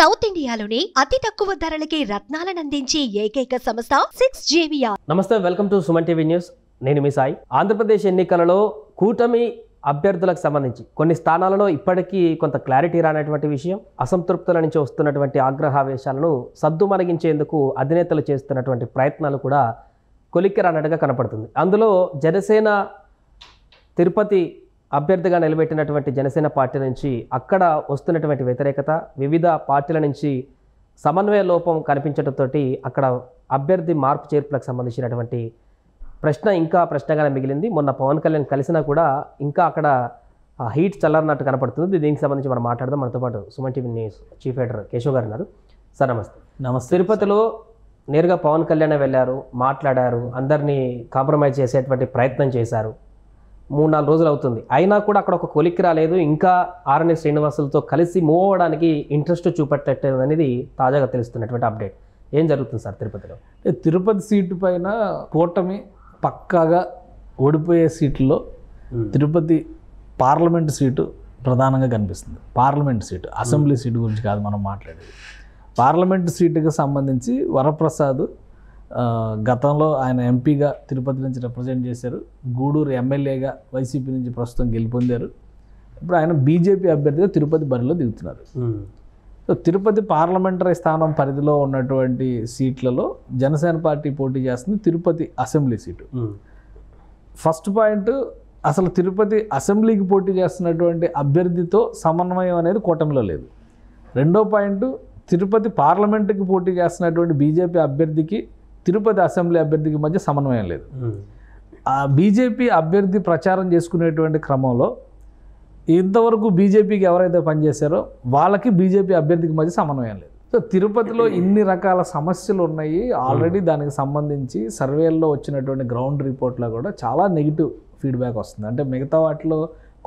South ఇండియాలోనే అతి తక్కువ ధరలకి రత్నాలను అందించే ఏకైక సంస్థ 6JVR. నమస్తే, welcome to Suman TV news. నేను మీ సాయి. ఆంధ్రప్రదేశ్ ఎన్నికలలో కూటమి అభ్యర్థులకు సంబంధించి కొన్ని స్థానాలలో ఇప్పటికీ కొంత క్లారిటీ రానటువంటి విషయం, అసంతృప్తుల నుంచి వస్తున్నటువంటి ఆగ్రహావేశాలను సద్దుమణగించేందుకు అధినేతలు చేస్తున్నటువంటి ప్రయత్నాలు కూడా కొలిక్కి రానట్టుగా కనపడుతుంది. అందులో జనసేన తిరుపతి అభ్యర్థిగా నిలబెట్టినటువంటి జనసేన పార్టీ నుంచి అక్కడ వస్తున్నటువంటి వ్యతిరేకత, వివిధ పార్టీల నుంచి సమన్వయ లోపం కనిపించడంతో అక్కడ అభ్యర్థి మార్పు చేర్పులకు సంబంధించినటువంటి ప్రశ్న ఇంకా ప్రశ్నగానే మిగిలింది. మొన్న పవన్ కళ్యాణ్ కలిసినా కూడా ఇంకా అక్కడ హీట్ చల్లరినట్టు కనపడుతుంది. దీనికి సంబంధించి మనం మాట్లాడదాం. మనతో పాటు Suman TV news chief editor Keshav గారు ఉన్నారు. సార్ నమస్తే. నమస్తే. తిరుపతిలో నేరుగా పవన్ కళ్యాణ్ వెళ్ళారు, మాట్లాడారు, అందరినీ కాంప్రమైజ్ చేసేటువంటి ప్రయత్నం చేశారు. 3-4 రోజులు అవుతుంది, అయినా కూడా అక్కడ ఒక కొలిక్కి రాలేదు. ఇంకా ఆర్ఎన్ఏ శ్రీనివాసులతో కలిసి మూవ్ అవ్వడానికి ఇంట్రెస్ట్ చూపెట్టలేదు అనేది తాజాగా తెలుస్తున్నటువంటి అప్డేట్. ఏం జరుగుతుంది సార్ తిరుపతిలో? తిరుపతి సీటు పైన కూటమి పక్కాగా ఓడిపోయే సీట్లో తిరుపతి పార్లమెంట్ సీటు ప్రధానంగా కనిపిస్తుంది. పార్లమెంట్ సీటు, అసెంబ్లీ సీటు గురించి కాదు మనం మాట్లాడేది. పార్లమెంట్ సీటుకి సంబంధించి వరప్రసాద్ గతంలో ఆయన ఎంపీగా తిరుపతి నుంచి రిప్రజెంట్ చేశారు. గూడూరు ఎమ్మెల్యేగా వైసీపీ నుంచి ప్రస్తుతం గెలుపొందారు. ఇప్పుడు ఆయన బీజేపీ అభ్యర్థిగా తిరుపతి బరిలో దిగుతున్నారు. సో తిరుపతి పార్లమెంటరీ స్థానం పరిధిలో ఉన్నటువంటి సీట్లలో జనసేన పార్టీ పోటీ చేస్తుంది. Tirupati assembly seat. First point, అసలు తిరుపతి అసెంబ్లీకి పోటీ చేస్తున్నటువంటి అభ్యర్థితో సమన్వయం అనేది కూటమిలో లేదు. రెండో పాయింట్, తిరుపతి పార్లమెంటుకి పోటీ చేస్తున్నటువంటి బీజేపీ అభ్యర్థికి తిరుపతి అసెంబ్లీ అభ్యర్థికి మధ్య సమన్వయం లేదు. ఆ బీజేపీ అభ్యర్థి ప్రచారం చేసుకునేటువంటి క్రమంలో ఇంతవరకు బీజేపీకి ఎవరైతే పనిచేశారో వాళ్ళకి బీజేపీ అభ్యర్థికి మధ్య సమన్వయం లేదు. సో తిరుపతిలో ఇన్ని రకాల సమస్యలు ఉన్నాయి. ఆల్రెడీ దానికి సంబంధించి సర్వేల్లో వచ్చినటువంటి గ్రౌండ్ రిపోర్ట్లో కూడా చాలా నెగిటివ్ ఫీడ్బ్యాక్ వస్తుంది. అంటే మిగతా వాటిలో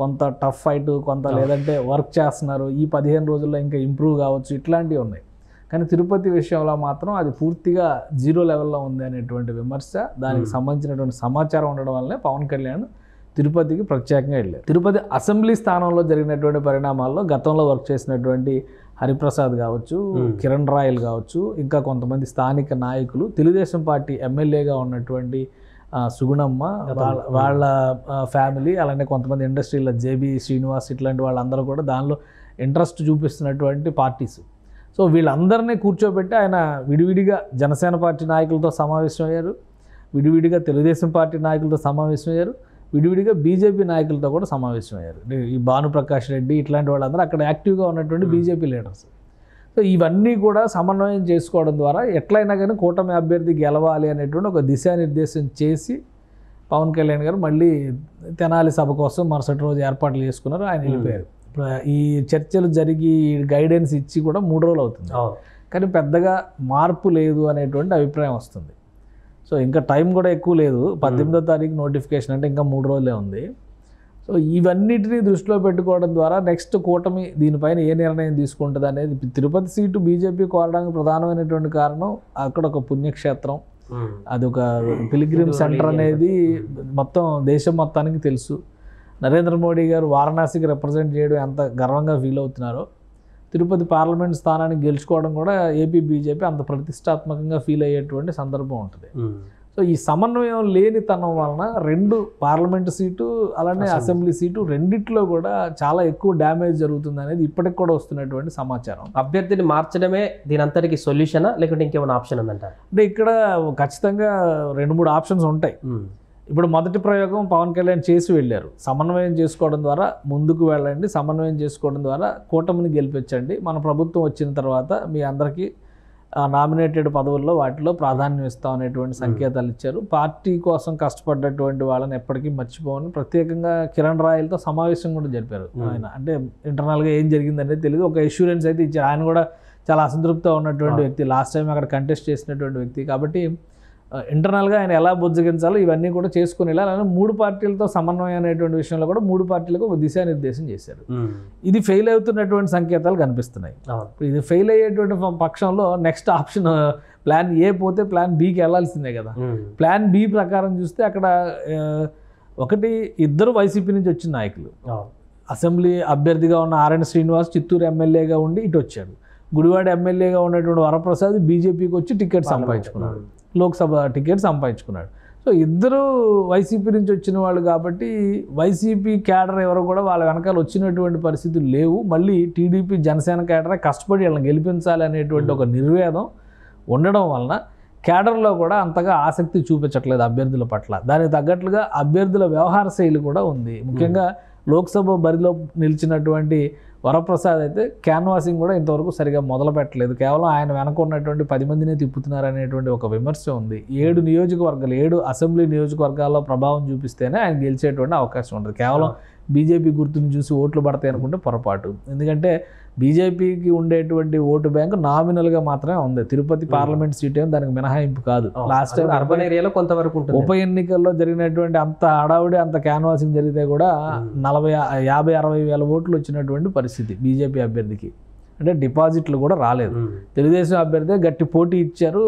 కొంత టఫ్ ఫైట్, కొంత లేదంటే వర్క్ చేస్తున్నారు, ఈ 15 రోజుల్లో ఇంకా ఇంప్రూవ్ కావచ్చు, ఇట్లాంటివి ఉన్నాయి. కానీ తిరుపతి విషయంలో మాత్రం అది పూర్తిగా 0 లెవెల్లో ఉంది అనేటువంటి విమర్శ, దానికి సంబంధించినటువంటి సమాచారం ఉండడం వల్లనే పవన్ కళ్యాణ్ తిరుపతికి ప్రత్యేకంగా వెళ్ళారు. తిరుపతి అసెంబ్లీ స్థానంలో జరిగినటువంటి పరిణామాల్లో గతంలో వర్క్ చేసినటువంటి హరిప్రసాద్ కావచ్చు, కిరణ్ రాయల్ కావచ్చు, ఇంకా కొంతమంది స్థానిక నాయకులు, తెలుగుదేశం పార్టీ ఎమ్మెల్యేగా ఉన్నటువంటి సుగుణమ్మ వాళ్ళ ఫ్యామిలీ, అలానే కొంతమంది ఇండస్ట్రీలో జేబీ శ్రీనివాస్, ఇట్లాంటి వాళ్ళందరూ కూడా దానిలో ఇంట్రెస్ట్ చూపిస్తున్నటువంటి పార్టీస్. సో వీళ్ళందరినీ కూర్చోబెట్టి ఆయన విడివిడిగా జనసేన పార్టీ నాయకులతో సమావేశమయ్యారు, విడివిడిగా తెలుగుదేశం పార్టీ నాయకులతో సమావేశమయ్యారు, విడివిడిగా బీజేపీ నాయకులతో కూడా సమావేశమయ్యారు. ఈ భానుప్రకాష్ రెడ్డి ఇట్లాంటి వాళ్ళందరూ అక్కడ యాక్టివ్గా ఉన్నటువంటి బీజేపీ లీడర్స్. సో ఇవన్నీ కూడా సమన్వయం చేసుకోవడం ద్వారా ఎట్లయినా కానీ కూటమి అభ్యర్థి గెలవాలి అనేటువంటి ఒక దిశానిర్దేశం చేసి పవన్ కళ్యాణ్ గారు మళ్ళీ తెనాలి సభ కోసం మరుసటి రోజు ఏర్పాట్లు చేసుకున్నారు. ఆయన వెళ్ళిపోయారు. ఇప్పుడు ఈ చర్చలు జరిగి గైడెన్స్ ఇచ్చి కూడా 3 రోజులు అవుతుంది, కానీ పెద్దగా మార్పు లేదు అనేటువంటి అభిప్రాయం వస్తుంది. సో ఇంకా టైం కూడా ఎక్కువ లేదు, 18వ తారీఖు నోటిఫికేషన్, అంటే ఇంకా 3 రోజులే ఉంది. సో ఇవన్నిటిని దృష్టిలో పెట్టుకోవడం ద్వారా నెక్స్ట్ కూటమి దీనిపైన ఏ నిర్ణయం తీసుకుంటుంది అనేది. తిరుపతి సీటు బీజేపీ కోరడానికి ప్రధానమైనటువంటి కారణం అక్కడ ఒక పుణ్యక్షేత్రం, అదొక పిలిగ్రిమ్ సెంటర్ అనేది మొత్తం దేశం మొత్తానికి తెలుసు. నరేంద్ర మోడీ గారు వారణాసికి రిప్రజెంట్ చేయడం ఎంత గర్వంగా ఫీల్ అవుతున్నారో, తిరుపతి పార్లమెంట్ స్థానాన్ని గెలుచుకోవడం కూడా ఏపీ బీజేపీ అంత ప్రతిష్టాత్మకంగా ఫీల్ అయ్యేటువంటి సందర్భం ఉంటుంది. సో ఈ సమన్వయం లేనితనం వలన 2 పార్లమెంటు సీటు అలానే అసెంబ్లీ సీటు రెండిట్లో కూడా చాలా ఎక్కువ డ్యామేజ్ జరుగుతుంది అనేది ఇప్పటికి కూడా వస్తున్నటువంటి సమాచారం. అభ్యర్థిని మార్చడమే దీని అంతటికి సొల్యూషనా, లేకుంటే ఇంకేమైనా ఆప్షన్ ఉందంటారు? అంటే ఇక్కడ ఖచ్చితంగా 2-3 ఆప్షన్స్ ఉంటాయి. ఇప్పుడు మొదటి ప్రయోగం పవన్ కళ్యాణ్ చేసి వెళ్ళారు. సమన్వయం చేసుకోవడం ద్వారా ముందుకు వెళ్ళండి, సమన్వయం చేసుకోవడం ద్వారా కూటమిని గెలిపించండి, మన ప్రభుత్వం వచ్చిన తర్వాత మీ అందరికీ నామినేటెడ్ పదవుల్లో వాటిలో ప్రాధాన్యం ఇస్తాం అనేటువంటి సంకేతాలు ఇచ్చారు. పార్టీ కోసం కష్టపడ్డటువంటి వాళ్ళని ఎప్పటికీ మర్చిపోవని ప్రత్యేకంగా కిరణ్ రాయల్తో సమావేశం కూడా జరిపారు ఆయన. అంటే ఇంటర్నల్గా ఏం జరిగింది అనేది తెలియదు, ఒక అష్యూరెన్స్ అయితే ఇచ్చారు. ఆయన కూడా చాలా అసంతృప్తిగా ఉన్నటువంటి వ్యక్తి, లాస్ట్ టైం అక్కడ కంటెస్ట్ చేసినటువంటి వ్యక్తి కాబట్టి ఇంటర్నల్గా ఆయన ఎలా బుజ్జగించాలో ఇవన్నీ కూడా చేసుకుని వెళ్ళాలని 3 పార్టీలతో సమన్వయం అనేటువంటి విషయంలో కూడా 3 పార్టీలకు ఒక దిశానిర్దేశం చేశారు. ఇది ఫెయిల్ అవుతున్నటువంటి సంకేతాలు కనిపిస్తున్నాయి. ఇది ఫెయిల్ అయ్యేటువంటి పక్షంలో నెక్స్ట్ ఆప్షన్ ప్లాన్ ఏ పోతే ప్లాన్ బికి వెళ్ళాల్సిందే కదా. ప్లాన్ బి ప్రకారం చూస్తే అక్కడ ఒకటి, 2 వైసీపీ నుంచి వచ్చిన నాయకులు, అసెంబ్లీ అభ్యర్థిగా ఉన్న ఆర్ఎన్ శ్రీనివాస్ చిత్తూరు ఎమ్మెల్యేగా ఉండి ఇటు వచ్చాడు. గుడివాడ ఎమ్మెల్యేగా ఉన్నటువంటి వరప్రసాద్ బీజేపీకి వచ్చి టికెట్ సంపాదించుకున్నాడు, లోక్సభ టికెట్ సంపాదించుకున్నాడు. సో ఇద్దరు వైసీపీ నుంచి వచ్చిన వాళ్ళు కాబట్టి వైసీపీ క్యాడర్ ఎవరు కూడా వాళ్ళ వెనకాల వచ్చినటువంటి పరిస్థితులు లేవు. మళ్ళీ టీడీపీ జనసేన క్యాడరే కష్టపడి వాళ్ళని గెలిపించాలి అనేటువంటి ఒక నిర్వేదం ఉండడం వలన క్యాడర్లో కూడా అంతగా ఆసక్తి చూపించట్లేదు అభ్యర్థుల పట్ల. దానికి తగ్గట్లుగా అభ్యర్థుల వ్యవహార శైలి కూడా ఉంది. ముఖ్యంగా లోక్సభ బరిలో నిలిచినటువంటి వరప్రసాద్ అయితే క్యాన్వాసింగ్ కూడా ఇంతవరకు సరిగా మొదలు పెట్టలేదు. కేవలం ఆయన వెనక ఉన్నటువంటి 10 మందినే తిప్పుతున్నారు అనేటువంటి ఒక విమర్శ ఉంది. 7 నియోజకవర్గాలు 7 అసెంబ్లీ నియోజకవర్గాల్లో ప్రభావం చూపిస్తేనే ఆయన గెలిచేటువంటి అవకాశం ఉంటుంది. కేవలం బీజేపీ గుర్తుని చూసి ఓట్లు పడతాయి అనుకుంటే పొరపాటు. ఎందుకంటే బీజేపీకి ఉండేటువంటి ఓటు బ్యాంకు నామినల్గా మాత్రమే ఉంది. తిరుపతి పార్లమెంట్ సీట్ ఏమో దానికి మినహాయింపు కాదు. లాస్ట్ టైం అర్బన్ ఏరియాలో కొంతవరకు ఉప ఎన్నికల్లో జరిగినటువంటి అంత హడావుడి అంత క్యాన్వాసింగ్ జరిగితే కూడా 50-60 వేల ఓట్లు వచ్చినటువంటి పరిస్థితి బీజేపీ అభ్యర్థికి. అంటే డిపాజిట్లు కూడా రాలేదు. తెలుగుదేశం అభ్యర్థి గట్టి పోటీ ఇచ్చారు.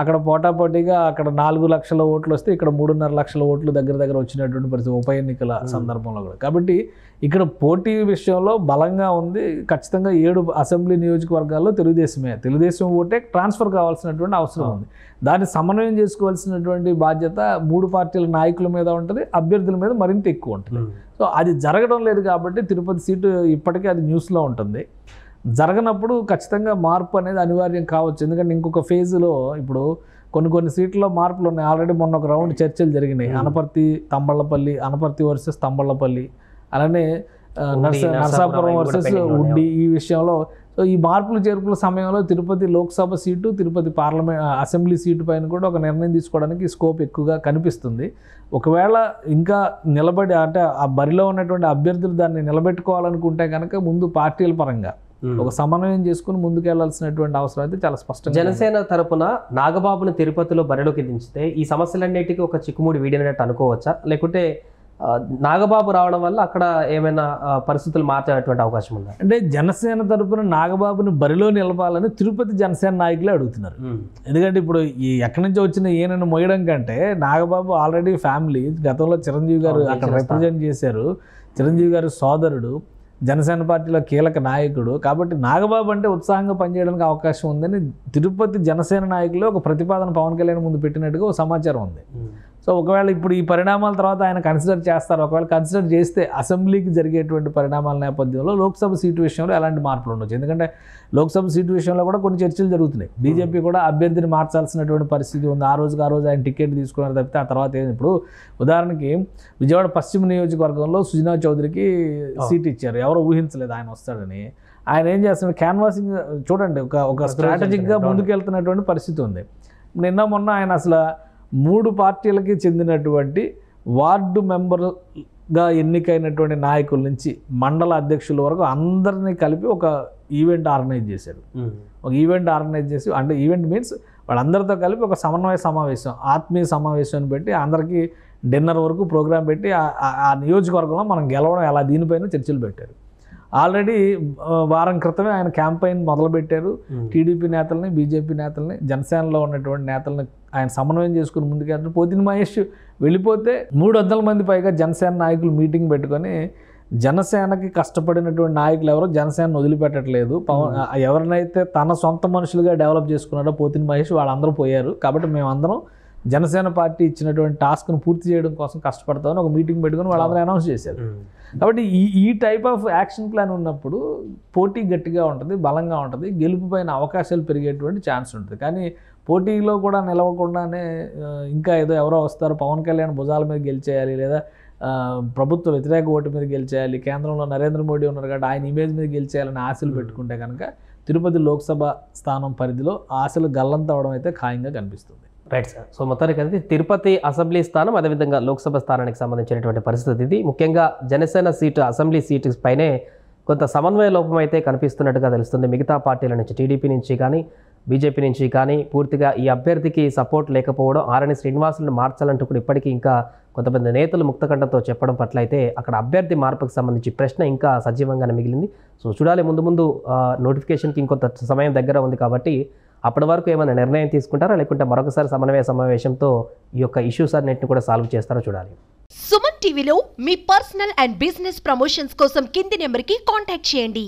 అక్కడ పోటాపోటీగా అక్కడ 4 లక్షల ఓట్లు వస్తే ఇక్కడ 3.5 లక్షల ఓట్లు దగ్గర వచ్చినటువంటి పరిస్థితి ఉప ఎన్నికల సందర్భంలో కూడా. కాబట్టి ఇక్కడ పోటీ విషయంలో బలంగా ఉంది. ఖచ్చితంగా 7 అసెంబ్లీ నియోజకవర్గాల్లో తెలుగుదేశం ఓటే ట్రాన్స్ఫర్ కావాల్సినటువంటి అవసరం ఉంది. దాన్ని సమన్వయం చేసుకోవాల్సినటువంటి బాధ్యత 3 పార్టీల నాయకుల మీద ఉంటుంది, అభ్యర్థుల మీద మరింత ఎక్కువ ఉంటుంది. సో అది జరగడం లేదు కాబట్టి తిరుపతి సీటు ఇప్పటికీ అది న్యూస్లో ఉంటుంది. జరగనప్పుడు ఖచ్చితంగా మార్పు అనేది అనివార్యం కావచ్చు. ఎందుకంటే ఇంకొక ఫేజ్లో ఇప్పుడు కొన్ని సీట్లలో మార్పులు ఉన్నాయి. ఆల్రెడీ మొన్న ఒక రౌండ్ చర్చలు జరిగినాయి. అనపర్తి వర్సెస్ తంబళ్ళపల్లి, అలానే నరసాపురం వర్సెస్ ఉండి ఈ విషయంలో. సో ఈ మార్పులు చేర్పుల సమయంలో Tirupati Lok Sabha seat, Tirupati assembly seat పైన కూడా ఒక నిర్ణయం తీసుకోవడానికి స్కోప్ ఎక్కువగా కనిపిస్తుంది. ఒకవేళ ఇంకా నిలబడి అంటే ఆ బరిలో ఉన్నటువంటి అభ్యర్థులు దాన్ని నిలబెట్టుకోవాలనుకుంటే కనుక ముందు పార్టీల పరంగా ఒక సమన్వయం చేసుకుని ముందుకెళ్లాల్సినటువంటి అవసరం అయితే చాలా స్పష్టంగా. జనసేన తరపున నాగబాబుని తిరుపతిలో బరిలోకి దించితే ఈ సమస్యలన్నిటికీ ఒక చిక్కుముడి వీడినట్టు అనుకోవచ్చా, లేకుంటే నాగబాబు రావడం వల్ల అక్కడ ఏమైనా పరిస్థితులు మార్చేటువంటి అవకాశం ఉందా? అంటే జనసేన తరపున నాగబాబుని బరిలో నిలపాలని తిరుపతి జనసేన నాయకులే అడుగుతున్నారు. ఎందుకంటే ఇప్పుడు ఈ ఎక్కడి నుంచి వచ్చిన ఈయనను మోయడం కంటే నాగబాబు ఆల్రెడీ ఫ్యామిలీ, గతంలో చిరంజీవి గారు అక్కడ రిప్రజెంట్ చేశారు. చిరంజీవి గారు సోదరుడు, జనసేన పార్టీలో కీలక నాయకుడు. కాబట్టి నాగబాబు అంటే ఉత్సాహంగా పనిచేయడానికి అవకాశం ఉందని తిరుపతి జనసేన నాయకులు ఒక ప్రతిపాదన పవన్ కళ్యాణ్ ముందు పెట్టినట్టుగా ఒక సమాచారం ఉంది. సో ఒకవేళ ఇప్పుడు ఈ పరిణామాల తర్వాత ఆయన కన్సిడర్ చేస్తారు. ఒకవేళ కన్సిడర్ చేస్తే అసెంబ్లీకి జరిగేటువంటి పరిణామాల నేపథ్యంలో లోక్సభ సీటు విషయంలో ఎలాంటి మార్పులు ఉండొచ్చు. ఎందుకంటే లోక్సభ సీటు విషయంలో కూడా కొన్ని చర్చలు జరుగుతున్నాయి. బీజేపీ కూడా అభ్యర్థిని మార్చాల్సినటువంటి పరిస్థితి ఉంది. ఆ రోజు ఆయన టికెట్ తీసుకున్నారు తప్పితే ఆ తర్వాత ఇప్పుడు ఉదాహరణకి విజయవాడ పశ్చిమ నియోజకవర్గంలో సుజనా చౌదరికి సీట్ ఇచ్చారు. ఎవరో ఊహించలేదు ఆయన వస్తాడని. ఆయన ఏం చేస్తున్నాడు, క్యాన్వాసింగ్ చూడండి, ఒక స్ట్రాటజిక్గా ముందుకెళ్తున్నటువంటి పరిస్థితి ఉంది. నిన్న మొన్న ఆయన అసలు 3 పార్టీలకి చెందినటువంటి వార్డు మెంబర్గా ఎన్నికైనటువంటి నాయకుల నుంచి మండల అధ్యక్షుల వరకు అందరినీ కలిపి ఒక ఈవెంట్ ఆర్గనైజ్ చేశారు. ఒక ఈవెంట్ ఆర్గనైజ్ చేసి, అంటే ఈవెంట్ మీన్స్ వాళ్ళందరితో కలిపి ఒక సమన్వయ సమావేశం, ఆత్మీయ సమావేశాన్ని పెట్టి అందరికీ డిన్నర్ వరకు ప్రోగ్రాం పెట్టి ఆ నియోజకవర్గంలో మనం గెలవడం ఎలా దీనిపైన చర్చలు పెట్టారు. ఆల్రెడీ వారం క్రితమే ఆయన క్యాంపెయిన్ మొదలుపెట్టారు. టీడీపీ నేతల్ని, బీజేపీ నేతల్ని, జనసేనలో ఉన్నటువంటి నేతల్ని ఆయన సమన్వయం చేసుకుని ముందుకెళ్తారు. పోతిన మహేష్ వెళ్ళిపోతే 300 మంది పైగా జనసేన నాయకులు మీటింగ్ పెట్టుకొని జనసేనకి కష్టపడినటువంటి నాయకులు ఎవరో జనసేనను వదిలిపెట్టట్లేదు. ఎవరినైతే తన సొంత మనుషులుగా డెవలప్ చేసుకున్నాడో పోతిన మహేష్ వాళ్ళందరూ పోయారు. కాబట్టి మేమందరం జనసేన పార్టీ ఇచ్చినటువంటి టాస్క్ను పూర్తి చేయడం కోసం కష్టపడతామని ఒక మీటింగ్ పెట్టుకుని వాళ్ళందరూ అనౌన్స్ చేశారు. కాబట్టి ఈ టైప్ ఆఫ్ యాక్షన్ ప్లాన్ ఉన్నప్పుడు పోటీ గట్టిగా ఉంటుంది, బలంగా ఉంటుంది, గెలుపు పైన అవకాశాలు పెరిగేటువంటి ఛాన్స్ ఉంటుంది. కానీ పోటీలో కూడా నిలవకుండానే ఇంకా ఎవరో వస్తారు, పవన్ కళ్యాణ్ భుజాల మీద గెలిచేయాలి, లేదా ప్రభుత్వ వ్యతిరేక ఓటు మీద గెలిచేయాలి, కేంద్రంలో నరేంద్ర మోడీ ఉన్నారు కాబట్టి ఆయన ఇమేజ్ మీద గెలిచేయాలని ఆశలు పెట్టుకుంటే కనుక తిరుపతి లోక్సభ స్థానం పరిధిలో ఆశలు గల్లంతవడం అయితే ఖాయంగా కనిపిస్తుంది. Right sir. సో మొత్తానికి అయితే తిరుపతి అసెంబ్లీ స్థానం, అదేవిధంగా లోక్సభ స్థానానికి సంబంధించినటువంటి పరిస్థితి ఇది. ముఖ్యంగా జనసేన సీటు, అసెంబ్లీ సీటు పైనే కొంత సమన్వయ లోపం అయితే కనిపిస్తున్నట్టుగా తెలుస్తుంది. మిగతా పార్టీల నుంచి, టీడీపీ నుంచి కానీ బీజేపీ నుంచి కానీ పూర్తిగా ఈ అభ్యర్థికి సపోర్ట్ లేకపోవడం, ఆరణి శ్రీనివాసులను మార్చాలంటూ కూడా ఇప్పటికీ ఇంకా కొంతమంది నేతలు ముక్తకంఠంతో చెప్పడం పట్ల అయితే అక్కడ అభ్యర్థి మార్పుకు సంబంధించి ప్రశ్న ఇంకా సజీవంగానే మిగిలింది. సో చూడాలి, ముందు నోటిఫికేషన్కి ఇంకొంత సమయం దగ్గర ఉంది కాబట్టి అప్పటి వరకు ఏమైనా నిర్ణయం తీసుకుంటారా, లేకుంటే మరొకసారి సమన్వయ సమావేశంతో ఈ యొక్క ఇష్యూస్ అన్నింటిని కూడా సాల్వ్ చేస్తారో చూడాలి. సుమన్ టీవీలో మీ పర్సనల్ అండ్ బిజినెస్ ప్రమోషన్స్ కోసం కింది నెంబర్కి కాంటాక్ట్ చేయండి.